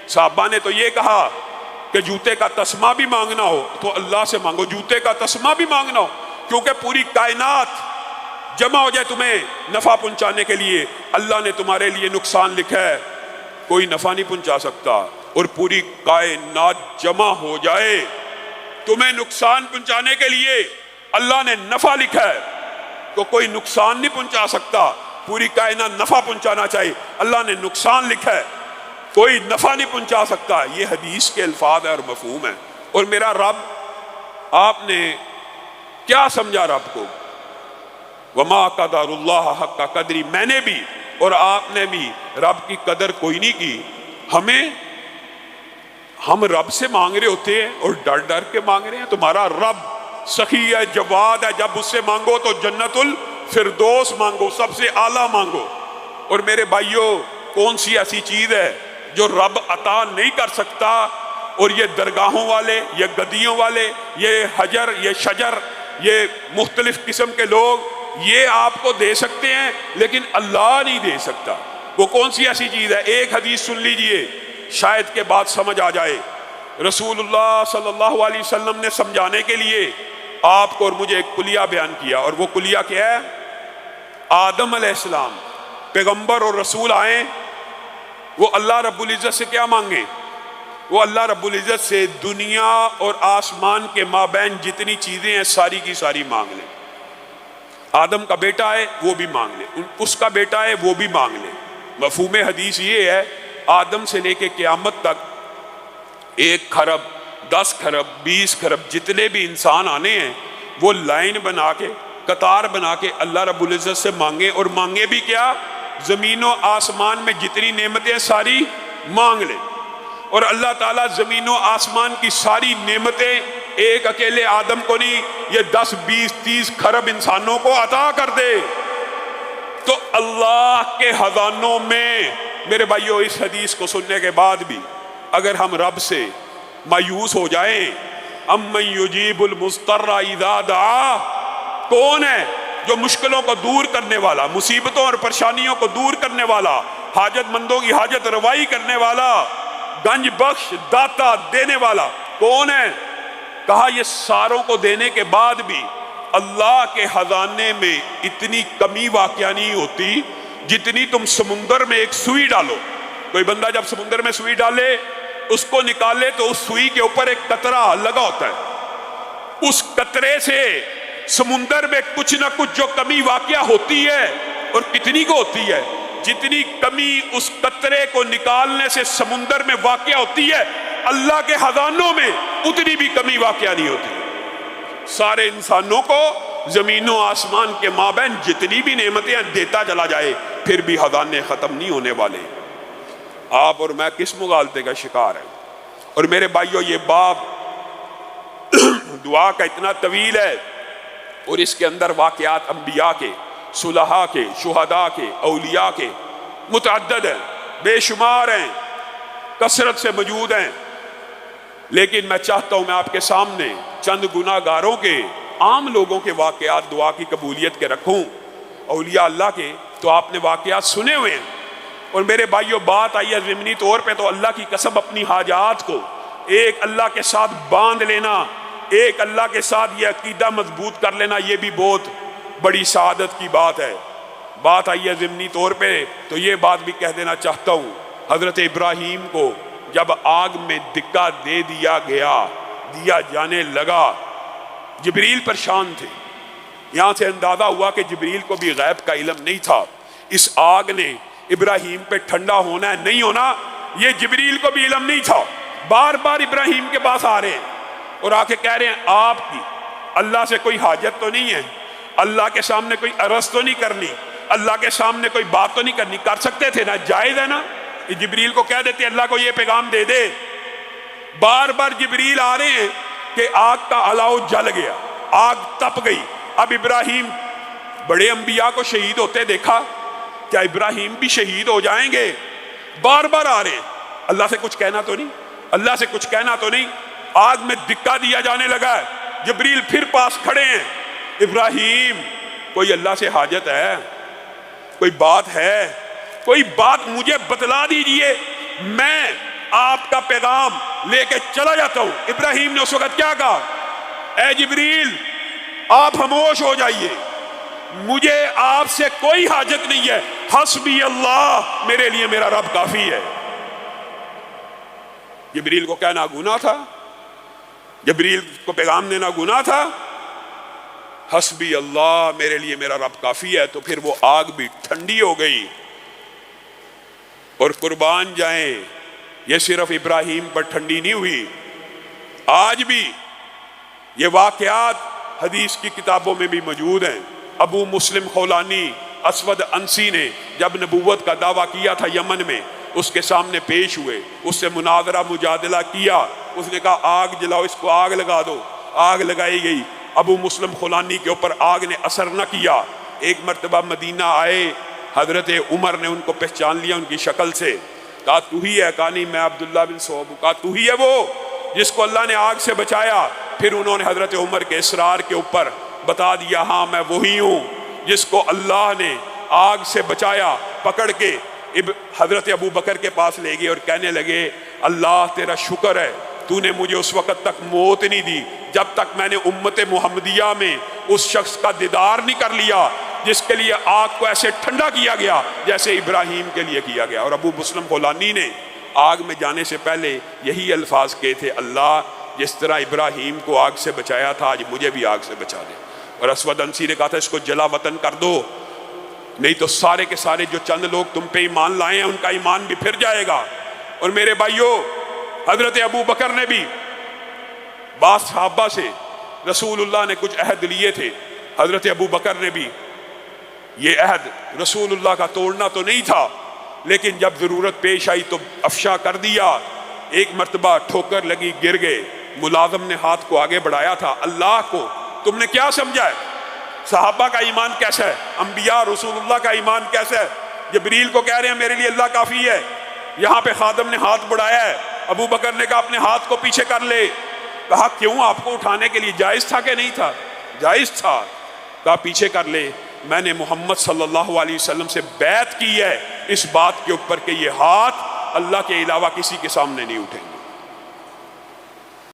صحابہ نے تو یہ کہا کہ جوتے کا تسمہ بھی مانگنا ہو تو اللہ سے مانگو، جوتے کا تسمہ بھی مانگنا ہو، کیونکہ پوری کائنات جمع ہو جائے تمہیں نفع پہنچانے کے لیے، اللہ نے تمہارے لیے نقصان لکھا ہے، کوئی نفع نہیں پہنچا سکتا، اور پوری کائنات جمع ہو جائے تمہیں نقصان پہنچانے کے لیے، اللہ نے نفع لکھا ہے تو کوئی نقصان نہیں پہنچا سکتا۔ پوری کائنات نفع پہنچانا چاہیے، اللہ نے نقصان لکھا ہے، کوئی نفع نہیں پہنچا سکتا۔ یہ حدیث کے الفاظ ہے اور مفہوم ہے۔ اور میرا رب، آپ نے کیا سمجھا رب کو؟ وما قدر اللہ حق قدری، میں نے بھی اور آپ نے بھی رب کی قدر کوئی نہیں کی۔ ہم رب سے مانگ رہے ہوتے ہیں اور ڈر ڈر کے مانگ رہے ہیں۔ تمہارا رب سخی ہے، جواد ہے، جب اس سے مانگو تو جنت الفردوس مانگو، سب سے اعلیٰ مانگو۔ اور میرے بھائیوں، کون سی ایسی چیز ہے جو رب عطا نہیں کر سکتا؟ اور یہ درگاہوں والے، یہ گدیوں والے، یہ حجر، یہ شجر، یہ مختلف قسم کے لوگ یہ آپ کو دے سکتے ہیں لیکن اللہ نہیں دے سکتا۔ وہ کون سی ایسی چیز ہے؟ ایک حدیث سن لیجئے، شاید کے بعد سمجھ آ جائے۔ رسول اللہ صلی اللہ علیہ وسلم نے سمجھانے کے لیے آپ کو اور مجھے ایک کلیہ بیان کیا، اور وہ کلیہ کیا ہے؟ آدم علیہ السلام پیغمبر اور رسول آئیں، وہ اللہ رب العزت سے کیا مانگیں؟ وہ اللہ رب العزت سے دنیا اور آسمان کے مابین جتنی چیزیں ہیں ساری کی ساری مانگ لیں۔ آدم کا بیٹا ہے وہ بھی مانگ لے، اس کا بیٹا ہے وہ بھی مانگ لے۔ مفہوم حدیث یہ ہے، آدم سے لے کے قیامت تک 1 خرب 10 خرب 20 خرب جتنے بھی انسان آنے ہیں وہ لائن بنا کے، قطار بنا کے اللہ رب العزت سے مانگیں، اور مانگے بھی کیا؟ زمین و آسمان میں جتنی نعمتیں ساری مانگ لیں، اور اللہ تعالیٰ زمین و آسمان کی ساری نعمتیں ایک اکیلے آدم کو نہیں، یہ 10 20 30 خرب انسانوں کو عطا کر دے۔ تو اللہ کے خزانوں میں، میرے بھائیوں، اس حدیث کو سننے کے بعد بھی اگر ہم رب سے مایوس ہو جائیں، امن یجیب المضطر اذا دعا، کون ہے جو مشکلوں کو دور کرنے والا، مصیبتوں اور پریشانیوں کو دور کرنے والا، حاجت مندوں کی حاجت روائی کرنے والا، گنج بخش، داتا، دینے والا کون ہے؟ کہا یہ ساروں کو دینے کے بعد بھی اللہ کے خزانے میں اتنی کمی واقع نہیں ہوتی جتنی تم سمندر میں ایک سوئی ڈالو۔ کوئی بندہ جب سمندر میں سوئی ڈالے، اس کو نکالے تو اس سوئی کے اوپر ایک قطرہ لگا ہوتا ہے، اس قطرے سے سمندر میں کچھ نہ کچھ جو کمی واقع ہوتی ہے، اور کتنی کو ہوتی ہے؟ جتنی کمی اس قطرے کو نکالنے سے سمندر میں واقع ہوتی ہے، اللہ کے خزانوں میں اتنی بھی کمی واقع نہیں ہوتی۔ سارے انسانوں کو زمین و آسمان کے مابین جتنی بھی نعمتیں دیتا چلا جائے، پھر بھی خزانے ختم نہیں ہونے والے۔ آپ اور میں کس مغالطے کا شکار ہیں؟ اور میرے بھائیوں، یہ باب دعا کا اتنا طویل ہے، اور اس کے اندر واقعات انبیاء کے، صلحاء کے، شہداء کے، اولیاء کے متعدد ہیں، بے شمار ہیں، کثرت سے موجود ہیں۔ لیکن میں چاہتا ہوں میں آپ کے سامنے چند گناہ گاروں کے، عام لوگوں کے واقعات دعا کی قبولیت کے رکھوں۔ اولیاء اللہ کے تو آپ نے واقعات سنے ہوئے ہیں، اور میرے بھائیوں بات آئی ہے ضمنی طور پہ، تو اللہ کی قسم اپنی حاجات کو ایک اللہ کے ساتھ باندھ لینا، ایک اللہ کے ساتھ یہ عقیدہ مضبوط کر لینا، یہ بھی بہت بڑی سعادت کی بات ہے۔ بات آئی ہے ضمنی طور پہ تو یہ بات بھی کہہ دینا چاہتا ہوں، حضرت ابراہیم کو جب آگ میں دکا دے دیا جانے لگا، جبریل پریشان تھے۔ یہاں سے اندازہ ہوا کہ جبریل کو بھی غیب کا علم نہیں تھا، اس آگ نے ابراہیم پہ ٹھنڈا ہونا ہے نہیں ہونا یہ جبریل کو بھی علم نہیں تھا۔ بار بار ابراہیم کے پاس آ رہے ہیں اور آ کے کہہ رہے ہیں آپ کی اللہ سے کوئی حاجت تو نہیں ہے، اللہ کے سامنے کوئی عرض تو نہیں کرنی، اللہ کے سامنے کوئی بات تو نہیں کرنی، کر سکتے تھے نا، جائز ہے نا، جبریل کو کہہ دیتے اللہ کو یہ پیغام دے دے۔ بار بار جبریل آ رہے ہیں کہ آگ کا الاؤ جل گیا، آگ تپ گئی۔ اب ابراہیم بڑے انبیاء کو شہید ہوتے دیکھا، کیا ابراہیم بھی شہید ہو جائیں گے؟ بار بار آ رہے ہیں، اللہ سے کچھ کہنا تو نہیں، اللہ سے کچھ کہنا تو نہیں۔ آگ میں دکا دیا جانے لگا ہے، جبریل پھر پاس کھڑے ہیں، ابراہیم کوئی اللہ سے حاجت ہے، کوئی بات ہے، کوئی بات مجھے بتلا دیجئے، میں آپ کا پیغام لے کے چلا جاتا ہوں۔ ابراہیم نے اس وقت کیا کہا؟ اے جبریل آپ خاموش ہو جائیے، مجھے آپ سے کوئی حاجت نہیں ہے، حسبی اللہ، میرے لیے میرا رب کافی ہے۔ جبریل کو کہنا گناہ تھا؟ جبریل کو پیغام دینا گناہ تھا؟ حسبی اللہ، میرے لیے میرا رب کافی ہے۔ تو پھر وہ آگ بھی ٹھنڈی ہو گئی۔ اور قربان جائیں، یہ صرف ابراہیم پر ٹھنڈی نہیں ہوئی، آج بھی یہ واقعات حدیث کی کتابوں میں بھی موجود ہیں۔ ابو مسلم خولانی اسود انسی نے جب نبوت کا دعویٰ کیا تھا یمن میں، اس کے سامنے پیش ہوئے، اس سے مناظرہ مجادلہ کیا، اس نے کہا آگ جلاؤ، اس کو آگ لگا دو۔ آگ لگائی گئی، ابو مسلم خولانی کے اوپر آگ نے اثر نہ کیا۔ ایک مرتبہ مدینہ آئے، حضرت عمر نے ان کو پہچان لیا ان کی شکل سے، کہا تو ہی ہے؟ کہا نہیں میں عبداللہ بن صہیب ہوں۔ کہا تو ہی ہے وہ جس کو اللہ نے آگ سے بچایا؟ پھر انہوں نے حضرت عمر کے اصرار کے اوپر بتا دیا ہاں میں وہی ہوں جس کو اللہ نے آگ سے بچایا۔ پکڑ کے حضرت ابو بکر کے پاس لے گئے اور کہنے لگے اللہ تیرا شکر ہے، تو نے مجھے اس وقت تک موت نہیں دی جب تک میں نے امت محمدیہ میں اس شخص کا دیدار نہیں کر لیا جس کے لیے آگ کو ایسے ٹھنڈا کیا گیا جیسے ابراہیم کے لیے کیا گیا۔ اور ابو مسلم خولانی نے آگ میں جانے سے پہلے یہی الفاظ کہے تھے، اللہ جس طرح ابراہیم کو آگ سے بچایا تھا آج مجھے بھی آگ سے بچا دے۔ اور اسود انسی نے کہا تھا اس کو جلا وطن کر دو، نہیں تو سارے کے سارے جو چند لوگ تم پہ ایمان لائے ہیں ان کا ایمان بھی پھر جائے گا۔ اور میرے بھائیوں، حضرت ابو بکر نے بھی بعض صحابہ سے رسول اللہ نے کچھ عہد لیے تھے، حضرت ابو بکر نے بھی یہ عہد رسول اللہ کا توڑنا تو نہیں تھا، لیکن جب ضرورت پیش آئی تو افشا کر دیا۔ ایک مرتبہ ٹھوکر لگی، گر گئے، ملازم نے ہاتھ کو آگے بڑھایا تھا، اللہ کو تم نے کیا سمجھا ہے؟ صحابہ کا ایمان کیسا ہے؟ انبیاء رسول اللہ کا ایمان کیسا ہے؟ جبریل کو کہہ رہے ہیں میرے لیے اللہ کافی ہے، یہاں پہ خادم نے ہاتھ بڑھایا ہے، ابو بکر نے کہا اپنے ہاتھ کو پیچھے کر لے۔ کہا کیوں؟ آپ کو اٹھانے کے لیے جائز تھا کہ نہیں تھا؟ جائز تھا۔ کہا پیچھے کر لے، میں نے محمد صلی اللہ علیہ وسلم سے بیعت کی ہے اس بات کے اوپر کہ یہ ہاتھ اللہ کے علاوہ کسی کے سامنے نہیں اٹھیں گے۔